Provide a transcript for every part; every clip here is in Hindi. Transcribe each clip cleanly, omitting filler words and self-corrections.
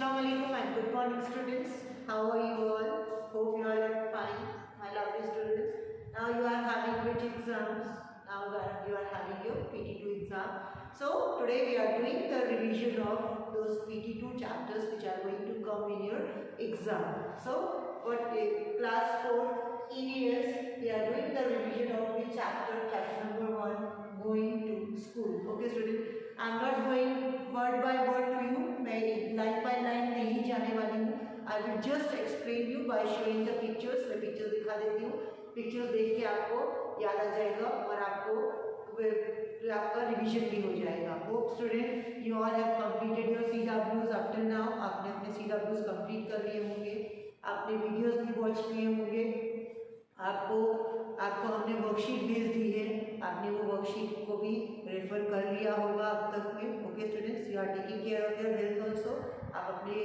Assalamu alaikum and good morning students. How are you all? Hope you all are fine, my lovely students. Now you are having which exams? Now you are having your PT2 exam. So today we are doing the revision of those PT2 chapters which are going to come in your exam. So what class 4 EVS we are doing the revision of which chapter? Chapter number 1, going to school. Okay students. I am not going word by word to you. मैं लाइन बाय लाइन नहीं जाने वाली हूँ. I will just explain you by showing the pictures. मैं pictures दिखा देती हूँ. Pictures देख के आपको याद आ जाएगा और आपको आपका रिवीजन भी हो जाएगा. Hope student you all have completed your CWs up till now. आपने अपने CWs कंप्लीट कर लिए होंगे. आपने वीडियोस भी वॉच किए होंगे. आपको हमने वर्कशीट भेज दी है. आपने वो वर्कशीट को भी रेफर कर लिया होगा अब तक में. Okay students, you are taking care of your health also. आप अपने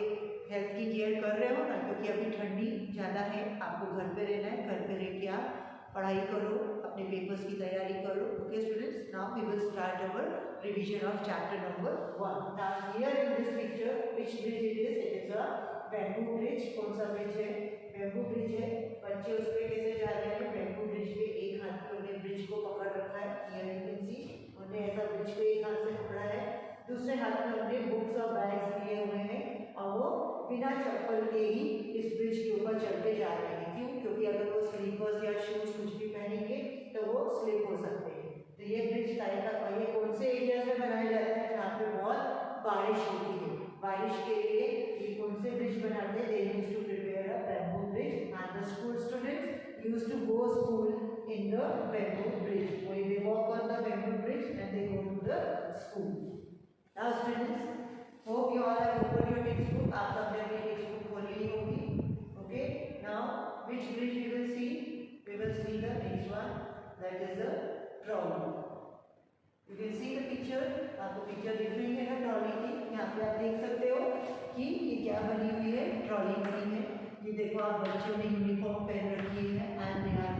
हेल्थ की केयर कर रहे हो ना, क्योंकि अभी ठंडी ज़्यादा है. आपको घर पे रहना है. घर पे रह के आप पढ़ाई करो, अपने पेपर्स की तैयारी करो. Okay students, now we will start our revision of chapter number 1. Now here in this picture which bridge it is a bamboo bridge. कौन सा ब्रिज है? बैम्बू ब्रिज है. बच्चे उस पर कैसे जा रहे हैं? बैम्बू ब्रिज पे एक हाथ पे उन्हें ब्रिज को पकड़ रखा है. हियर यू कैन सी उन्हें ऐसा ब्रिज को एक हाथ से पकड़ा है. दूसरे हाथ में उन्हें बुक्स और बैग्स लिए हुए हैं और वो बिना चप्पल के ही इस ब्रिज के ऊपर चलते जा रहे हैं. क्यों? क्योंकि अगर वो स्लीपर्स या शूज कुछ भी पहनेंगे तो वो स्लिप हो सकते हैं. तो ये ब्रिज टाइप का ये कौन से एरिया में बनाए जाते हैं जहाँ पे बहुत बारिश होती है? बारिश के लिए ये कौन से ब्रिज बनाते हैं? They used to prepare a bamboo bridge and the school students used to go school in the bamboo bridge. They walk on the bamboo bridge and they go to the school. Now students, hope you all have opened your textbook. आप सबने अपनी textbook खोली ही होगी. Okay. Now which bridge we will see? We will see the next one. That is the trolley. You can see the picture. आपको picture दिख रही है ना ट्रॉली की? यहाँ पे आप देख सकते हो कि ये क्या बनी हुई है? ट्रॉली बनी है. ये देखो, आप बच्चों ने यूनिफॉर्म पहन रखी है एंड दे आर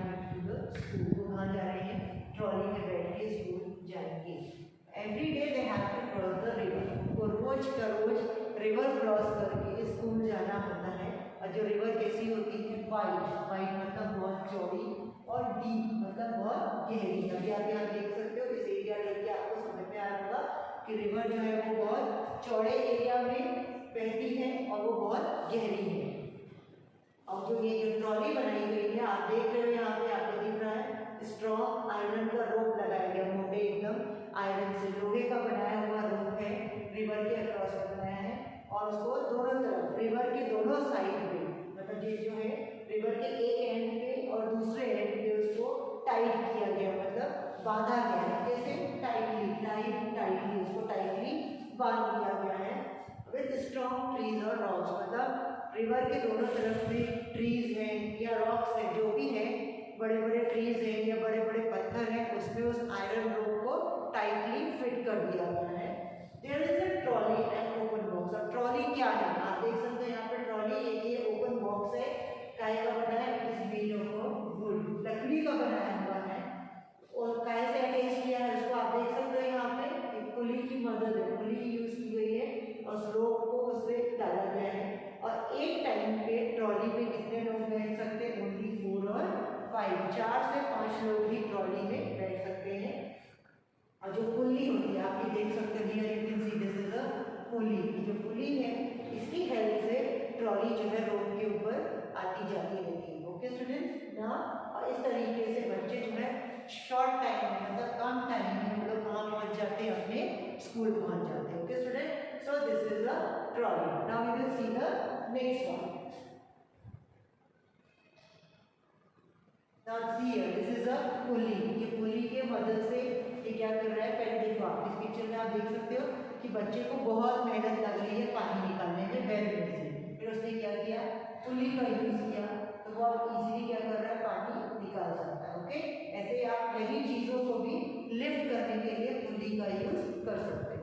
स्कूल को कहाँ जा रहे हैं? ट्रॉली में बैठ के स्कूल जाएंगे. Every day they have to cross the river. उनको रोज का रोज रिवर क्रॉस करके स्कूल जाना होता है. और जो रिवर कैसी होती है? वाइड. वाइड मतलब बहुत चौड़ी और डीप मतलब बहुत गहरी. अभी आप यहाँ देख सकते हो. इस एरिया लेके आपको समझ में आ रहा होगा कि रिवर जो है वो बहुत चौड़े एरिया में बहती है और वो बहुत गहरी है. और जो ये जो ट्रॉली बनाई गई है आप देख रहे हो, यहाँ पे आपको दिख रहा है स्ट्रॉन्ग आयरन का रोप लगाया गया. मोटे एकदम आयरन से लोहे का बनाया हुआ रोप है. रिवर के अक्रॉस में बनाया है और उसको दोनों तरफ रिवर के दोनों साइड पे मतलब ये जो है रिवर के एक एंड पे और दूसरे एंड पे उसको टाइट किया गया. मतलब बांधा गया है. कैसे? टाइटली उसको टाइटली बांध दिया गया है विद स्ट्रॉन्ग ट्रीज और रॉक्स. मतलब रिवर के दोनों तरफ में ट्रीज हैं या रॉक्स हैं, जो भी है, बड़े बड़े ट्रीज हैं या बड़े बड़े पत्थर हैं, उसमें उस आयरन रोप को टाइटली फिट कर दिया गया है. There is a trolley and open box. अब ट्रॉली क्या है? आप देख सकते हैं यहाँ पर ट्रॉली ये ओपन बॉक्स है. काहे का बना है? It is made of would. लकड़ी का बनाया हुआ है. और काहे से अटैच किया है उसको आप देख सकते हैं. यहाँ पे एक पुली की मदद है, पुली यूज की गई है और उस रोप को उससे डाला गया है. और एक टाइम पे ट्रॉली पे कितने लोग बैठ सकते हैं? ओनली 4 और 5. 4 से 5 लोग ही ट्रॉली में बैठ सकते हैं. और जो पुली होती है आप ये देख सकते हैं. Here you can see this is a pulley. जो पुली है इसकी हेल्प से ट्रॉली जो है रोड के ऊपर आती जाती रहती है. ओके स्टूडेंट्स ना. और इस तरीके से बच्चे जो है शॉर्ट टाइम में मतलब कम टाइम में हम लोग कहाँ पहुँच जाते हैं? अपने स्कूल पहुँच जाते हैं. Okay student, so this is a trolley. Now we will see the next one. Now see here, this is a pulley. ये पुली के मदद से ये क्या कर रहा है? पहले देखो आप इस पिक्चर में आप देख सकते हो कि बच्चे को बहुत मेहनत लग रही है पानी निकालने में वेल में से. फिर उसने क्या किया? पुली का यूज किया तो वो अब इजीली क्या कर रहा है? पानी निकाल सकता है. ओके, ऐसे आप हेवी चीज़ों को भी लिफ्ट करने के लिए पुली का यूज कर सकते हैं.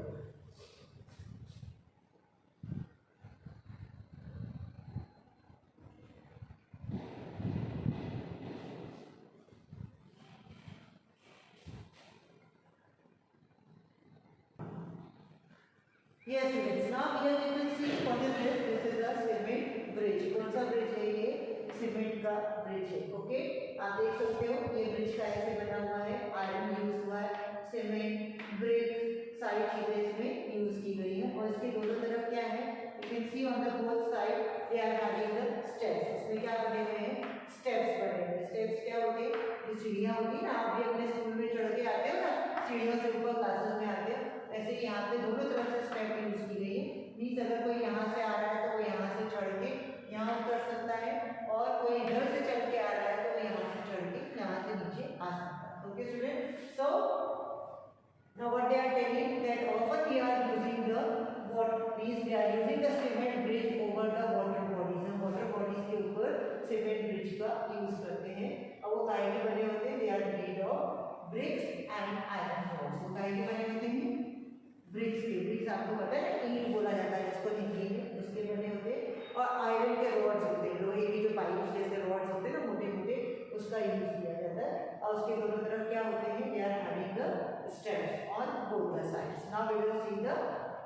Yes students, now here you will see what is this. In the both side they are having the steps. उसमें क्या बने हुए हैं? स्टेप्स बने हुए हैं। स्टेप्स क्या होते हैं? जो सीढ़ियाँ होती है ना, आप भी अपने स्कूल में चढ़ के आते हो ना, सीढ़ियों से ऊपर क्लासेस में आते हो, ऐसे ही यहाँ पे दोनों तरफ से स्टेप यूज की गई है। मीन्स अगर कोई यहाँ से आ रहा है तो वो यहाँ से चढ़ के यहाँ उतर सकता है, और कोई इधर से चढ़ के आ रहा है तो वो यहाँ से चढ़ के यहाँ से नीचे आ सकता है। Okay student, so now what they are telling that often we are using the what means they are using the cement bridge over the water bodies। हम water bodies के ऊपर cement bridge का यूज करते हैं, और वो काहे के बने होते हैं? they are made of bricks and iron rods। वो काहे के बने होते हैं? ब्रिक्स के। ब्रिक्स आपको पता है ईंट बोला जाता है जिसको हिंदी में, उसके बने होते हैं, और आयरन के रॉड्स होते हैं, लोहे की जो पाइप्स जैसे रॉड्स होते हैं ना मोटे मोटे, उसका यूज किया जाता है। और उसके दोनों तरफ क्या होते हैं? They are having the steps on both the sides. Now we will see the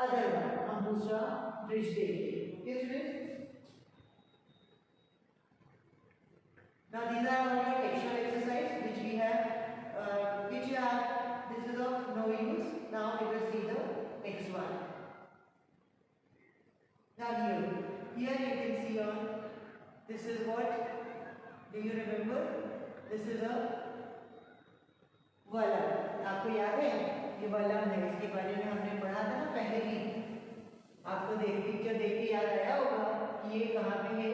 other one. हम दूसरा ब्रिज देखते हैं। Okay student, now these are all the textual exercise which we have this is of no use. Now we will see the next one. Now here you can see on this is what, do you remember? This is a वलम। आपको याद है ये वलम है, इसके बारे में हमने पढ़ा था ना पहले ही। आपको पिक्चर देख के याद आया होगा कि ये कहाँ पे है,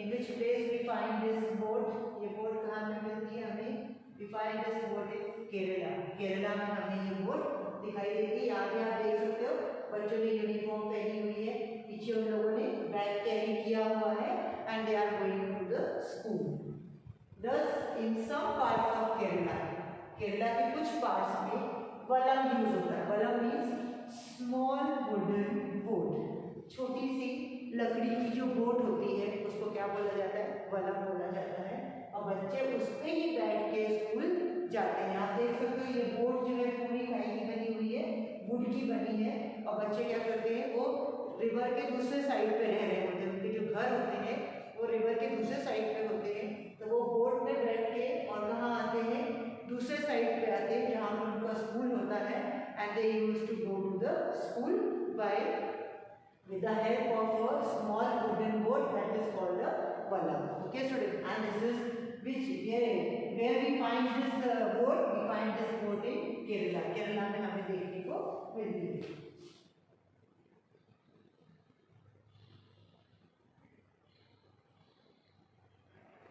in which place we find this boat. ये बोट कहाँ पे मिलती है हमें? We find this boat in Kerala. Kerala में हमें ये बोट दिखाई देती है। यहाँ पे आप देख सकते हो बच्चों ने यूनिफॉर्म पहनी हुई है, पीछे उन लोगों ने बैग कैरी किया हुआ है, and they are going to the school. Thus in some parts of Kerala, Kerala के कुछ पार्ट्स में वलम यूज होता है। Valam means small wooden boat, छोटी सी लकड़ी की जो बोट होती है उसको क्या बोला जाता है? वलम बोला जाता है। और बच्चे उस पे ही बैठ के स्कूल जाते हैं। आप देख सकते हो ये बोट जो है पूरी काहे की बनी हुई है? वुड की बनी है। और बच्चे क्या करते हैं? वो रिवर के दूसरे साइड पे रह रहे होते हैं, उनके जो घर होते हैं वो रिवर के दूसरे साइड पे होते हैं, तो वो बोट में बैठ के और कहाँ आते हैं? दूसरे साइड पे आते हैं जहाँ पर उनका स्कूल होता है, and they used to go to the school by with the help of a small wooden boat that is called a valam. Okay students, and this is which where we find this boat? We find this boat in Kerala. Kerala में हमें देखने को मिलती है।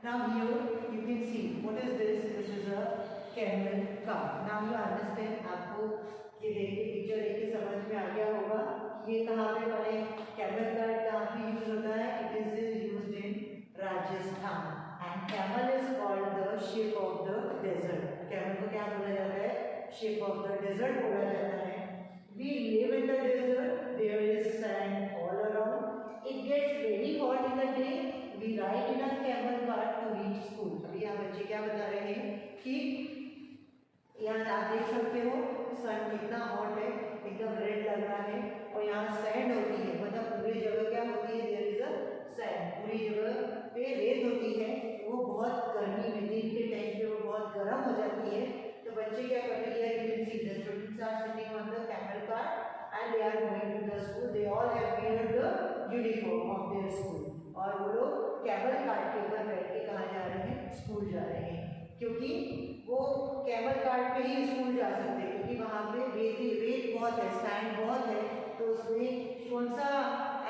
Now here you can see what is this? This is a camel car. Now you understand, आपको ये देख के पिक्चर देख के समझ में आ गया होगा ये कहाँ पे बने। कैमल कार कहाँ पे यूज होता है? It is used in Rajasthan, and camel is called the ship of the desert. Camel को क्या बोला जाता है? शिप ऑफ द डेजर्ट बोला जाता है। We live in the desert, there is sand all around, it gets very hot in the day, we ride in a camel car to reach school. अभी यहाँ बच्चे क्या बता रहे हैं कि यहाँ आप देख सकते हो सन कितना हॉट है, एकदम रेड लग रहा है, और यहाँ सैंड होती है, मतलब पूरी जगह क्या होती है? देयर इज अ सैंड, पूरी जगह पे रेत होती है। वो बहुत गर्मी में दिन के टाइम पे वो बहुत गर्म हो जाती है। तो बच्चे क्या करते हैं? You can see the students are sitting on the camel car and they are going to the school. They all have weared the uniform of their school, और वो लोग कैमल कार के ऊपर बैठ के कहाँ जा रहे हैं? स्कूल जा रहे हैं, क्योंकि वो कैमल कार पे ही स्कूल जा सकते हैं, क्योंकि वहाँ पे रेत बहुत है, सैंड बहुत है, तो उसमें कौन सा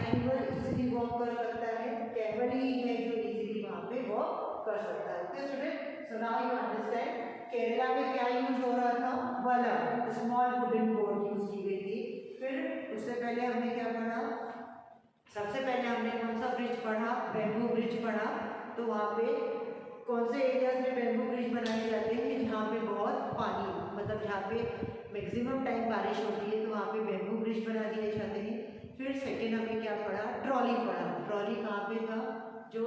एनिमल इजीली वॉक कर सकता है? कैमल ही है जो इजीली वहाँ पे वॉक कर सकता है। Okay student, so now you understand Kerala में क्या यूज हो रहा था? वलम, स्मॉल वुडन बोट यूज की गई थी। फिर उससे पहले हमने क्या पढ़ा? सबसे पहले हमने कौन सा ब्रिज पढ़ा? बैम्बू ब्रिज पढ़ा। तो वहाँ पे कौन से एरियाज में बैम्बू ब्रिज बनाए जाते हैं? जहाँ पे बहुत पानी, मतलब जहाँ पे मैक्सिमम टाइम बारिश होती है, तो वहाँ पे बैम्बू ब्रिज बना दिए जाते हैं। फिर सेकेंड हमने क्या पढ़ा? ट्रॉली पढ़ा। ट्रॉली कहाँ पे था? जो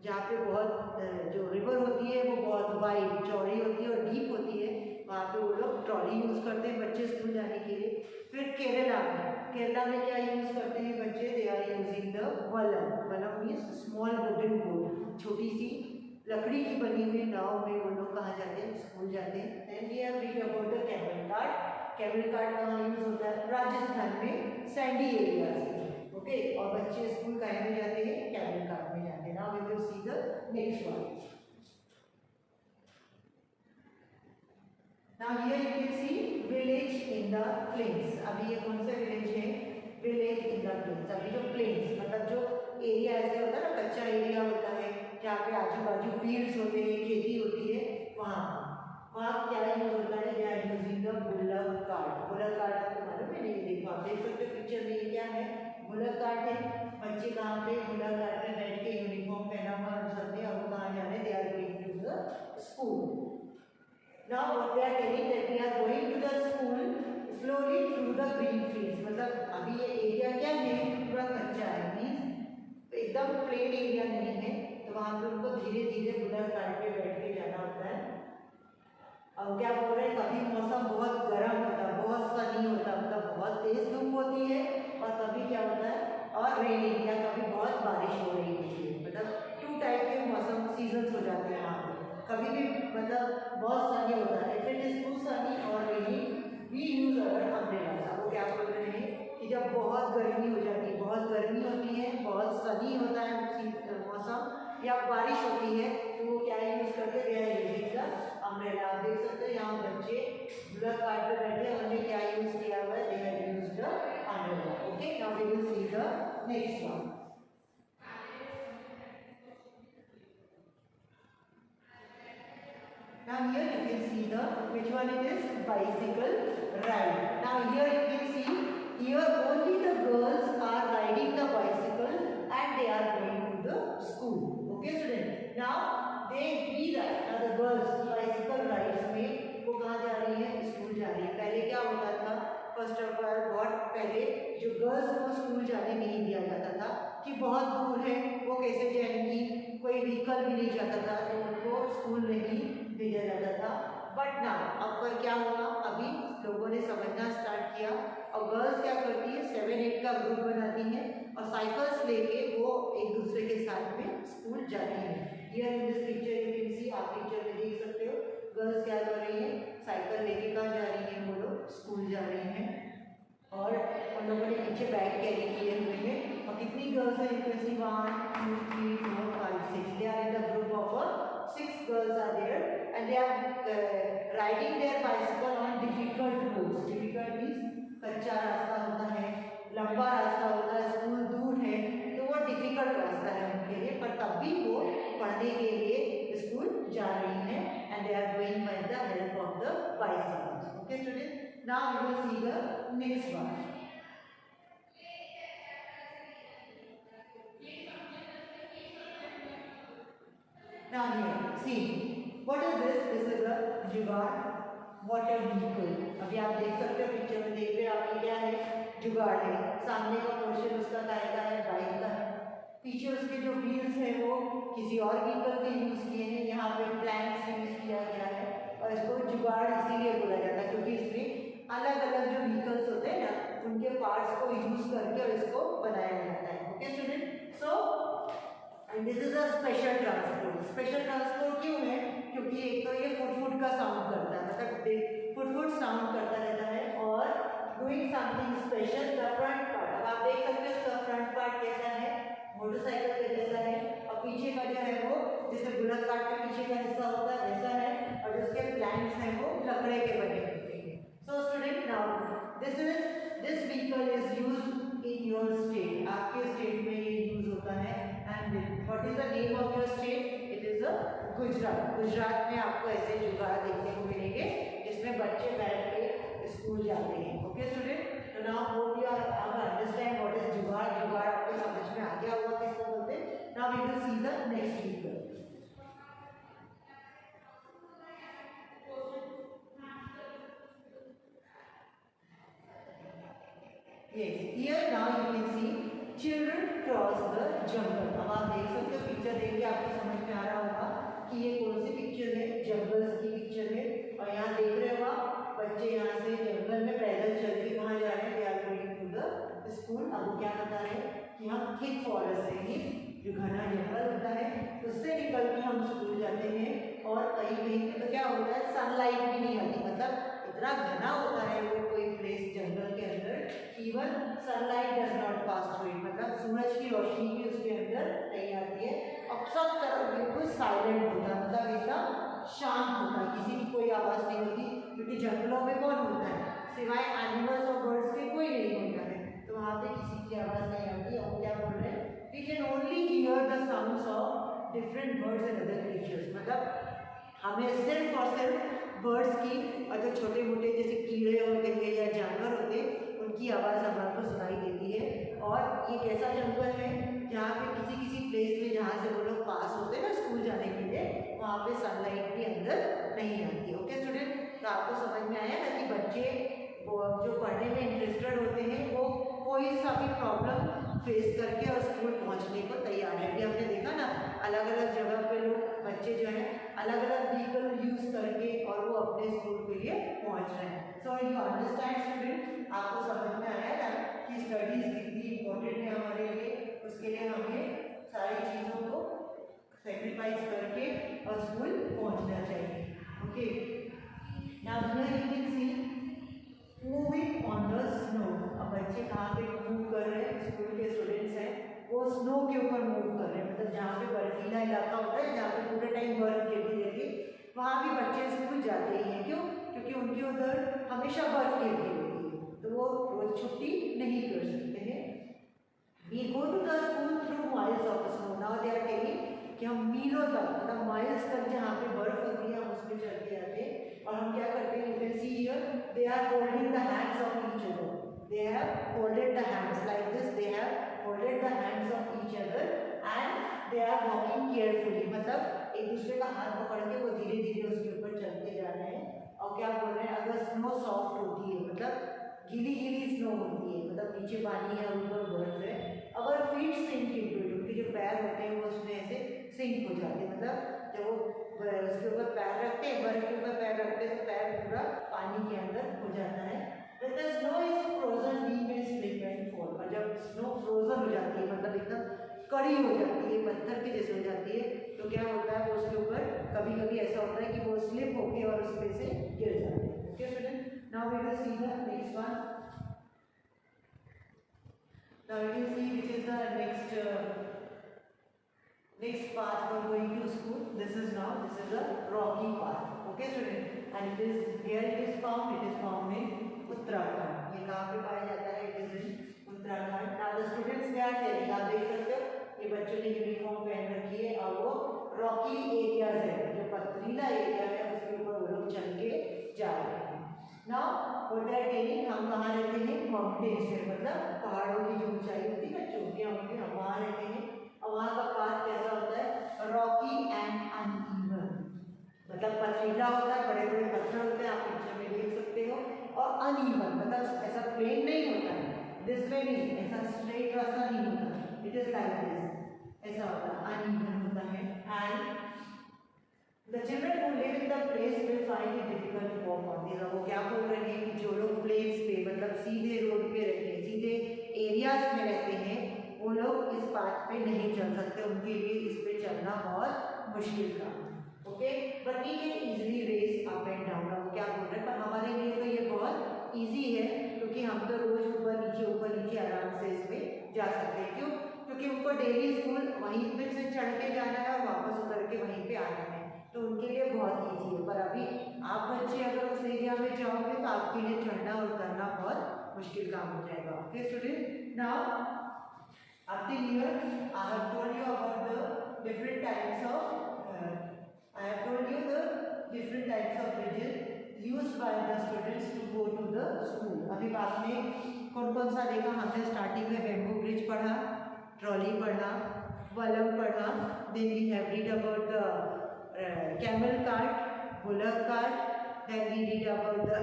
जहाँ पे बहुत जो रिवर होती है वो बहुत वाइड चौड़ी होती है और डीप होती है, वहाँ पे वो लोग ट्रॉली यूज़ करते हैं बच्चे स्कूल जाने के लिए। फिर केरला में क्या यूज़ करते हैं बच्चे? They are using the valam. Valam means small wooden boat, छोटी सी लकड़ी की बनी हुई नाव में वो लोग कहाँ जाते हैं? स्कूल जाते हैं। Then we have read about the camel cart. Camel cart कहाँ यूज होता है? राजस्थान में सैंडी एरियाज में। ओके, और बच्चे स्कूल काहे में जाते हैं, कैमल कार्ट में जाते हैं। Now we will see the next one. Now here you can see village in the plains. अभी ये कौन सा विलेज है, विलेज इन द प्लेन्स। अभी जो प्लेन्स मतलब जो एरिया ऐसे होता है ना, कच्चा एरिया होता है जहाँ पे आजू बाजू फील्ड्स होते हैं, खेती होती है, वहाँ क्या यूज होता है, या using the bullock cart. Bullock cart आपको मालूम है नहीं, देखो आप देख सकते हो पिक्चर में, ये क्या है, बुलक कार्ट है। बच्चे कहाँ पे बुलक कार्ट में बैठ के यूनिफॉर्म पहना हुआ सबने, और वो कहाँ जा रहे हैं, they are going to the school. Now what they are telling that we are going to the school slowly through the green fields। मतलब अभी ये एरिया क्या है, पूरा कच्चा है, मीन्स एकदम प्लेन एरिया नहीं है, तो वहाँ पे उनको धीरे धीरे बुलक कार्ट पे बैठ के जाना होता है। और क्या बोल रहे हैं, कभी मौसम बहुत गर्म होता है, बहुत सनी होता है, मतलब बहुत तेज धूप होती है, और कभी क्या होता है, और रेनिंग या कभी बहुत बारिश हो रही होती है। मतलब 2 टाइप के मौसम सीजन्स हो जाते हैं वहाँ पे। कभी भी मतलब बहुत सनी होता है, if it is too sunny और rainy we use our umbrella. वो क्या बोल रहे हैं कि जब बहुत गर्मी हो जाती है, बहुत गर्मी होती है, बहुत सनी होता है मौसम, या बारिश होती है, तो वो क्या यूज करते हैं, अम्ब्रेला। आप देख सकते हैं यहाँ बच्चे बुलक कार्ट पे बैठे, उन्होंने क्या यूज किया हुआ है, they have used the umbrella. Okay, now we will see the next one. Now here you can see the which one it is, bicycle ride. Now here you can see here only the girls are riding the bicycle and they are going to the school. Okay student, now they be that now the girls bicycle rides में वो कहाँ जा रही है, स्कूल जा रही है। पहले क्या होता था, फर्स्ट ऑफ ऑल बहुत पहले जो गर्ल्स को स्कूल जाने नहीं दिया जाता था कि बहुत दूर है, वो कैसे जाएंगी, कोई व्हीकल भी नहीं जाता था, तो उनको स्कूल नहीं भेजा जाता था। बट ना अब पर क्या हुआ, अभी लोगों ने समझना स्टार्ट किया, और गर्ल्स क्या करती है, 7-8 का ग्रुप बनाती हैं और साइकिल्स लेके वो एक दूसरे के साथ में स्कूल जाती हैं। Here in this picture you can सी, आप पिक्चर में देख सकते हो गर्ल्स क्या कर रही हैं, साइकिल लेके कहाँ जा रही हैं, वो लोग स्कूल जा रही हैं, और उन लोगों ने पीछे बैग कैरी किए हुए हैं। और कितनी गर्ल्स हैं, you can see 1 2 3 4 5 6, they are in the group of 6 girls are there and they are riding their bicycle on difficult roads। difficult means कच्चा रास्ता होता है, लंबा रास्ता होता है, स्कूल दूर है, तो वो डिफिकल्ट रास्ता है उनके लिए, पर तब भी वो पढ़ने के लिए स्कूल जा रही हैं and they are going by the help of the bicycles। okay students, now we will see the next one। Now here, see, what is this? This is a जुगाड़ वाटर व्हीकल। अभी आप देख सकते हो पिक्चर में, देख रहे हो आप, ये क्या है, जुगाड़ है। सामने का पोर्शन उसका काय का है, बाइक का है, पीछे उसके जो व्हील्स है वो किसी और व्हीकल के यूज किए हैं। यहाँ पे प्लैंक्स यूज किया गया है, और इसको जुगाड़ इसीलिए बोला जाता है क्योंकि इसमें अलग अलग जो व्हीकल्स होते हैं ना, उनके पार्ट्स को यूज करके और इसको बनाया जाता है। Okay student, so and this is a special transport. Special transport क्यों है, क्योंकि एक तो ये फुट का साउंड करता है, मतलब फुट साउंड करता रहता है, और doing something special. The front part, अब आप देख सकते हो इसका फ्रंट पार्ट कैसा है, मोटरसाइकिल के जैसा है, और पीछे का जो है वो जैसे बुलक कार्ट के पीछे का हिस्सा होता है वैसा है, और जिसके प्लैंक्स हैं वो लकड़े के बने होते हैं। So student, now this vehicle is used in your state. आपके स्टेट में ये यूज होता है। And what is the name of your state? It is अ गुजरात। गुजरात में आपको ऐसे जुगाड़ देखने को मिलेंगे जिसमें बच्चे बैठ के स्कूल जाते हैं। ओके स्टूडेंट, तो now hope you are understand what is jugaad. जुगाड़ आपको समझ में आ गया होगा किसको बोलते हैं। Now we will see the next vehicle. Yes, here now you can see children cross the jungle। अब आप देख सकते हो पिक्चर देख के आपको समझ में आ रहा होगा कि ये कौन सी पिक्चर है, जंगल्स की पिक्चर है। और यहाँ देख रहे हो आप बच्चे यहाँ से जंगल में पैदल चल के कहाँ जा रहे हैं, they are going to the school. अब वो क्या बता रहे हैं कि हम थिक फॉरेस्ट है, जो घना जंगल होता है उससे निकल के हम स्कूल जाते हैं, और कहीं कहीं तो क्या होता है, सनलाइट भी नहीं आती, मतलब इतना घना होता है वो कोई प्लेस जंगल के अंदर, even sunlight does not pass through it, मतलब सूरज की रोशनी भी उसके अंदर नहीं आती है और सब तरफ बिल्कुल साइलेंट होता है, मतलब एकदम शांत होता है, किसी की कोई आवाज़ नहीं होती, क्योंकि जंगलों में कौन होता है सिवाय एनिमल्स और बर्ड्स के कोई नहीं होता है, तो वहाँ पे किसी की आवाज़ नहीं आती। और क्या बोल रहे हैं, we can only hear the sounds of different birds and other creatures, मतलब हमें सिर्फ और सिर्फ बर्ड्स की और जो छोटे मोटे जैसे कीड़े होते हैं या जानवर होते हैं उनकी आवाज़ हमारे को सुनाई देती है। और ये कैसा जंगल है जहाँ पे किसी किसी प्लेस में जहाँ से वो लोग पास होते हैं ना स्कूल जाने के लिए, वहाँ पे सनलाइट भी अंदर नहीं आती है। ओके स्टूडेंट, तो आपको समझ में आया ना कि बच्चे जो पढ़ने में इंटरेस्टेड होते हैं वो कोई सा भी प्रॉब्लम फेस करके और स्कूल पहुंचने को तैयार है। अभी हमने देखा ना अलग अलग जगह पे लोग बच्चे जो हैं अलग अलग व्हीकल यूज़ करके और वो अपने स्कूल के लिए पहुंच रहे हैं। सो यू अंडरस्टैंड स्टूडेंट, आपको समझ में आया ना कि स्टडीज़ कितनी इम्पोर्टेंट है हमारे लिए, उसके लिए हमें सारी चीज़ों को सेक्रीफाइस करके और स्कूल पहुँचना चाहिए। Okay, now here you can C moving on the snow. अब बच्चे कहाँ पे मूव कर रहे हैं, स्कूल के स्टूडेंट्स हैं वो स्नो के ऊपर मूव कर रहे हैं, मतलब जहाँ पे बर्फीला इलाका होता है जहाँ पे पूरे टाइम बर्फ गिरती रहती है वहाँ भी बच्चे स्कूल जाते ही हैं। क्यों? क्योंकि उनके उधर हमेशा बर्फ गिरती रहती है, तो वो रोज छुट्टी नहीं कर सकते हैं। We go to the school through miles of snow. Now they are telling कि हम मीलों तक, मतलब माइल्स तक जहाँ पे बर्फ होती है हम उसमें चलते जाते हैं। और हम क्या करते हैं, you can see here they are holding the hands of each other, they have holded the hands like this, they have holded the hands of each other and they are walking carefully, मतलब एक दूसरे का हाथ पकड़ के वो धीरे धीरे उसके ऊपर चलते जा रहे हैं। और क्या बोल रहे हैं, अगर स्नो सॉफ्ट होती है मतलब गीली गीली स्नो होती है, मतलब नीचे पानी है ऊपर बर्फ है, अगर फीट सिंक इनटू इट, उनके जो पैर होते हैं वो उसमें ऐसे सिंक हो जाते हैं, मतलब जब वो उसके ऊपर पैर रखते हैं, बर्फ के ऊपर पैर रखते हैं तो पैर पूरा पानी के अंदर हो जाता है। When the snow is frozen, we may slip and fall। और जब स्नो फ्रोजन हो जाती है मतलब एकदम कड़ी हो जाती है, पत्थर के जैसे हो जाती है, तो क्या होता है वो उसके ऊपर कभी कभी ऐसा होता है कि वो स्लिप होके और उसमें से गिर जाते हैं। Okay student, now we will see the next one. Now you can see which is the next path for going to school. This is a rocky path. Okay student, and it is here it is found in Uttarakhand. ये कहाँ पे पाया जाता है, it is in Uttarakhand. Now the students they are telling, आप देख सकते हो ये बच्चों ने यूनिफॉर्म पहन रखी है और वो रॉकी एरियाज है, जो पथरीला एरिया है उसके ऊपर वो लोग चल के जा रहे हैं। Now what they are telling, हम कहाँ रहते हैं, माउंटेन्स पे, मतलब पहाड़ों की जो ऊंचाई होती है ना, चोटियाँ होती है, हम वहाँ रहते हैं। और वहाँ का पाथ कैसा होता है, रॉकी एंड अनइवन, मतलब पथरीला होता है, बड़े बड़े पत्थर होते हैं, आप पिक्चर में देख सकते हो। और अनइवन मतलब ऐसा प्लेन नहीं होता है, दिस वे नहीं, ऐसा स्ट्रेट रास्ता नहीं होता, इट इज लाइक दिस, ऐसा होता है, अनइवन होता है। And The children who live in the place will find it difficult to walk on these। वो क्या बोल रहे हैं कि जो लोग प्लेन्स पे मतलब सीधे रोड पे रहते हैं, सीधे एरियाज में रहते हैं, वो लोग इस पाथ पे नहीं चल सकते, उनके लिए इस पे चलना बहुत मुश्किल काम है। Okay, but we can easily race up and down. वो क्या बोल रहे हैं, पर हमारे लिए तो ये बहुत ईजी है क्योंकि हम तो रोज ऊपर नीचे आराम से इसमें जा सकते हैं। क्यों? क्योंकि उनको डेली स्कूल वहीं पे से चढ़ के जाना है और वापस उतर के वहीं पे आना है, तो उनके लिए बहुत ईजी है। पर अभी आप बच्चे अगर उस एरिया में जाओगे तो आपके लिए चढ़ना और उतरना बहुत मुश्किल काम हो जाएगा। Okay student, now after here I have told you about the different types of bridges used by the students to go to the school. अभी आपने कौन कौन सा देखा, हमने स्टार्टिंग में बैम्बू ब्रिज पढ़ा, ट्रॉली पढ़ा, वलम पढ़ा, then we have read about the camel cart, bullock cart, then we read about the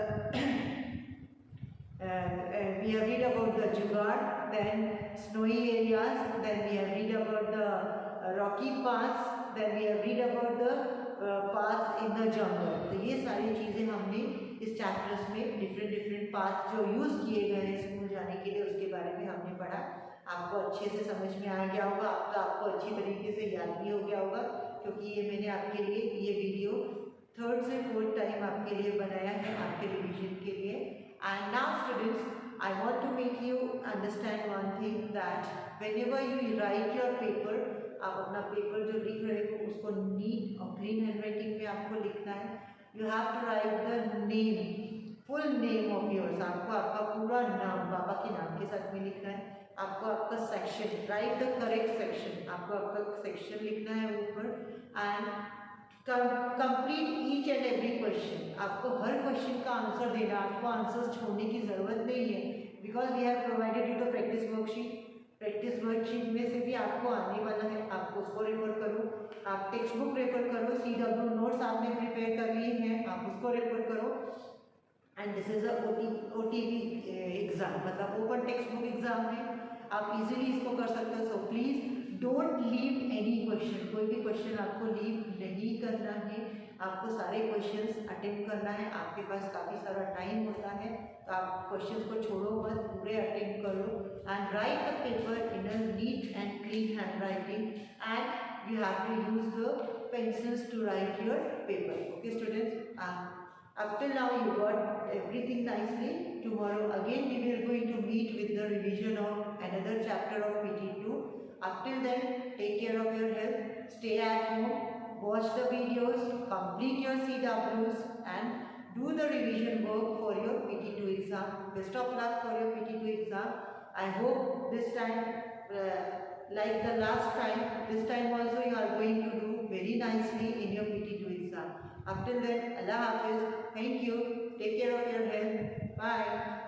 we have read about the jugaad, then snowy areas, then we have read about the rocky paths, then we have read about the paths in the jungle। तो ये सारी चीज़ें हमने इस चैप्टर्स में डिफरेंट पाथ जो यूज़ किए गए हैं स्कूल जाने के लिए उसके बारे में हमने पढ़ा। आपको अच्छे से समझ में आ गया होगा, आपको अच्छी तरीके से याद भी हो गया होगा, क्योंकि ये मैंने आपके लिए ये वीडियो 3rd से 4th टाइम आपके लिए बनाया है, आपके रिवीजन के लिए। And now students I want to make you understand one thing that whenever you write your paper, आप अपना पेपर जो लिख रहे हो उसको नीट और क्लीन हैंडराइटिंग में आपको लिखना है. You have to write the name, full name of yours. आपको आपका पूरा नाम बाबा के नाम के साथ में लिखना है. आपको आपका section, right the correct section, आपको आपका सेक्शन लिखना है ऊपर. And complete each and every question. आपको हर क्वेश्चन का आंसर देना, आपको आंसर्स छोड़ने की ज़रूरत नहीं है, because we have provided you the practice worksheet. Practice worksheet में से भी आपको आने वाला है, आपको उसको रेफर करो. आप टेक्स्ट बुक रेफर करो, CW नोट्स आपने प्रिपेयर कर लिए हैं, आप उसको रेफर करो. And this is OTV exam, मतलब ओपन टेक्स्ट बुक एग्जाम है, आप इजीली इसको कर सकते हो. So please don't leave any question. कोई भी क्वेश्चन आपको लीव नहीं करना है. आपको सारे क्वेश्चंस अटेम्प्ट करना है. आपके पास काफ़ी सारा टाइम होता है, तो आप क्वेश्चंस को छोड़ो मत, पूरे अटेम्प्ट करो. And write the paper in a neat and clean handwriting. And you have to use the pencils to write your paper. Okay students, up till now you got everything nicely. Tomorrow again we will going to meet with the revision of another chapter of PT2. Up till then, take care of your health, stay at home, watch the videos, complete your CWs and do the revision work for your PT2 exam. Best of luck for your PT2 exam. I hope this time, like the last time, this time also you are going to do very nicely in your PT2 exam. Up till then, Allah Hafiz. Thank you. Take care of your health. Bye.